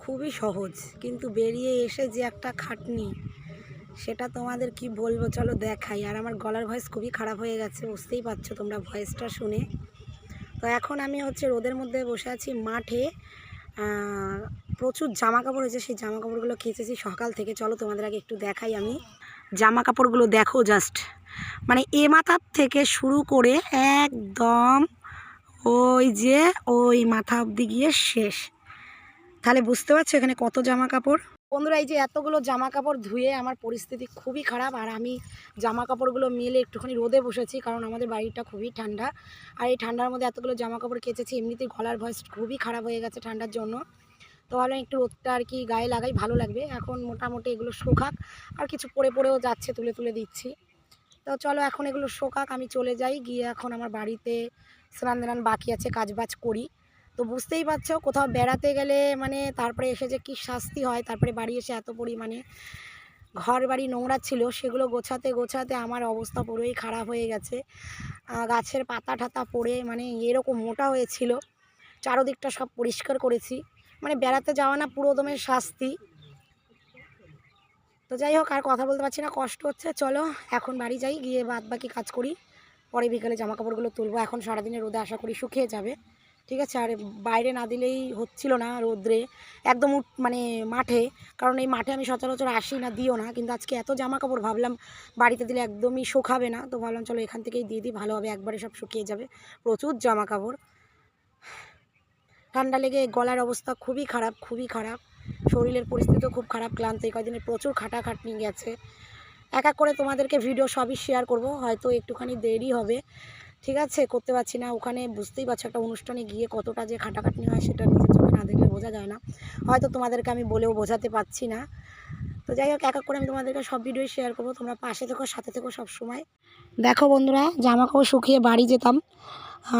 খুবই সহজ, কিন্তু বেরিয়ে এসে যে একটা খাটনি সেটা তোমাদের কি বলবো, চলো দেখাই। আর আমার গলার ভয়েস খুবই খারাপ হয়ে গেছে, বুঝতেই পারছো তোমরা ভয়েসটা শুনে। তো এখন আমি রোদের মধ্যে বসে আছি মাঠে। প্রচুর জামা কাপড় হয়েছে, সেই জামা কাপড়গুলো কেচেছি সকাল থেকে। চলো তোমাদের আগে একটু দেখাই আমি জামা কাপড়গুলো। দেখো জাস্ট, মানে এ মাথার থেকে শুরু করে একদম ওই মাথা অবধি গিয়ে শেষ। তাহলে বুঝতে পারছো এখানে কত জামা কাপড়। বন্ধুরা, এই যে এতগুলো জামা কাপড় ধুয়ে আমার পরিস্থিতি খুবই খারাপ। আর আমি জামা কাপড়গুলো মেলে একটুখানি রোদে বসেছি, কারণ আমাদের বাড়িটা খুবই ঠান্ডা। আর এই ঠান্ডার মধ্যে এতগুলো জামা কাপড় কেচেছি, এমনিতেই গলার ভয়েস খুবই খারাপ হয়ে গেছে ঠান্ডার জন্য। তো ভাবলাম একটু রোদটা আর কি গায়ে লাগাই, ভালো লাগবে। এখন মোটামুটি এগুলো শোকাক, আর কিছু পরেও যাচ্ছে, তুলে তুলে দিচ্ছি। তো চলো এখন এগুলো শোকাক, আমি চলে যাই। গিয়ে এখন আমার বাড়িতে স্নান বাকি আছে, কাজবাজ করি। তো বুঝতেই পারছো কোথাও বেড়াতে গেলে মানে তারপরে এসে যে কী শাস্তি হয়। তারপরে বাড়ি এসে এত পরিমাণে ঘর বাড়ি নোংরা ছিল, সেগুলো গোছাতে গোছাতে আমার অবস্থা পুরোই খারাপ হয়ে গেছে। গাছের পাতা ঠাতা পড়ে মানে এরকম মোটা হয়েছিল। চারদিকটা সব পরিষ্কার করেছি, মানে বেড়াতে যাওয়া না পুরো দমের শাস্তি। তো যাই হোক, আর কথা বলতে পারছি না, কষ্ট হচ্ছে। চলো এখন বাড়ি যাই, গিয়ে বাকি কাজ করি। পরে বিকেলে জামা কাপড়গুলো তুলবো। এখন সারাদিনের রোদে আশা করি শুকিয়ে যাবে, ঠিক আছে। আর বাইরে না দিলেই হচ্ছিল না রোদ্রে, একদম মানে মাঠে। কারণ এই মাঠে আমি সচরাচর আসি না, দিও না। কিন্তু আজকে এত জামা কাপড়, ভাবলাম বাড়িতে দিলে একদমই শুকাবে না। তো ভাবলাম চলো এখান থেকেই দিয়ে দিই, ভালো হবে, একবারে সব শুকিয়ে যাবে। প্রচুর জামা কাপড়। ঠান্ডা লেগে গলার অবস্থা খুবই খারাপ, খুবই খারাপ। শরীরের পরিস্থিতিও খুব খারাপ, ক্লান্ত। এই কদিনে প্রচুর খাটাখাটনি গেছে। এক এক করে তোমাদেরকে ভিডিও সবই শেয়ার করব, হয়তো একটুখানি দেরি হবে, ঠিক আছে, করতে পারছি না। ওখানে বুঝতেই পারছো একটা অনুষ্ঠানে গিয়ে কতটা যে খাটাখাটনি হয় সেটা নিজের চোখে না দেখলে বোঝা যায় না। হয়তো তোমাদেরকে আমি বলেও বোঝাতে পারছি না। তো যাই হোক, এক এক করে আমি তোমাদেরকে সব ভিডিওই শেয়ার করবো। তোমরা পাশে থেকো, সাথে থেকো সব সময়। দেখো বন্ধুরা, জামা কাপড় শুকিয়ে বাড়ি যেতাম,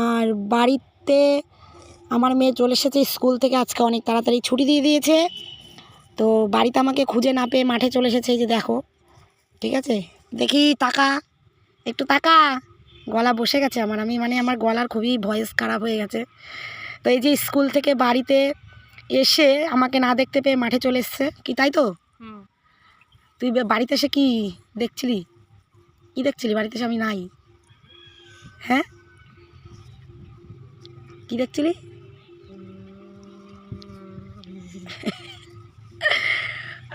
আর বাড়িতে আমার মেয়ে চলে এসেছে স্কুল থেকে। আজকে অনেক তাড়াতাড়ি ছুটি দিয়ে দিয়েছে। তো বাড়িতে আমাকে খুঁজে না পেয়ে মাঠে চলে এসেছে। এই যে দেখো, ঠিক আছে, দেখি তাকা, একটু তাকা। গলা বসে গেছে আমার, আমার গলার খুবই ভয়েস খারাপ হয়ে গেছে। তো এই যে স্কুল থেকে বাড়িতে এসে আমাকে না দেখতে পেয়ে মাঠে চলে এসছে, কি তাই তো? তুই বাড়িতে এসে কি দেখছিলি? কি দেখছিলি বাড়িতে এসে? আমি নাই। হ্যাঁ, কি দেখছিলি?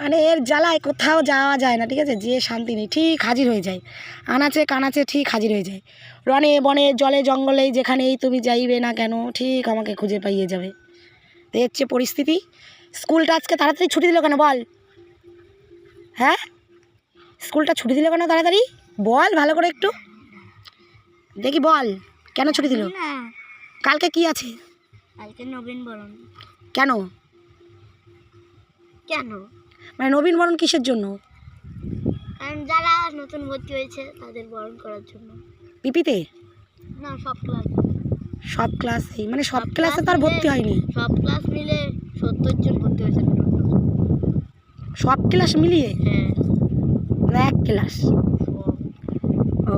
মানে এর জ্বালায় কোথাও যাওয়া যায় না, ঠিক আছে, যে শান্তি নেই। ঠিক হাজির হয়ে যায়, আনাচে কানাচে ঠিক হাজির হয়ে যায়। রনে বনে জলে জঙ্গলে যেখানেই তুমি যাইবে না কেন, ঠিক আমাকে খুঁজে পাইয়ে যাবে। তো এর চেয়ে পরিস্থিতি। স্কুলটা আজকে তাড়াতাড়ি ছুটি দিল কেন বল? হ্যাঁ, স্কুলটা ছুটি দিল কেন তাড়াতাড়ি বল, ভালো করে একটু দেখি বল, কেন ছুটি দিল? কালকে কি আছে? কালকে নবীনবরণ। কেন? কেন মানে নবীনবরণ কিসের জন্য? কারণ যারা নতুন ভর্তি হয়েছে তাদের বরণ করার জন্য। পিপিতে না, সব ক্লাস। সব ক্লাসেই, মানে সব ক্লাসে তার ভর্তি হয়নি? সব ক্লাস মিলে 70 জন ভর্তি হয়েছে। সব ক্লাস মিলিয়ে? হ্যাঁ, এক ক্লাস। ও,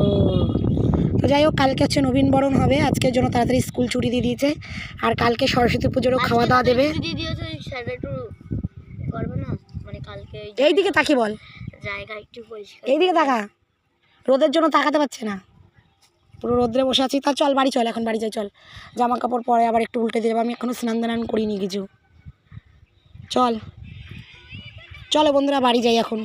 তো যাই হোক, কালকে হচ্ছে নবীনবরণ হবে। আজকের জন্য তাড়াতাড়ি স্কুল ছুটি দিয়ে দিয়েছে। আর কালকে সরস্বতী পুজোরও খাওয়া দাওয়া দেবে। মানে কালকে এইদিকে তাকিয়ে বল, জায়গা একটু পরিষ্কার। এইদিকে তাকা, রোদের জন্য তাকাতে পারছে না, পুরো রোদ্রে বসে আছি। তা চল বাড়ি চল, এখন বাড়ি যাই চল। জামা কাপড় পরে আবার একটু উল্টে দিয়ে দেবো। আমি এখনও স্নান করিনি কিছু। চল চলো বন্ধুরা, বাড়ি যাই এখন।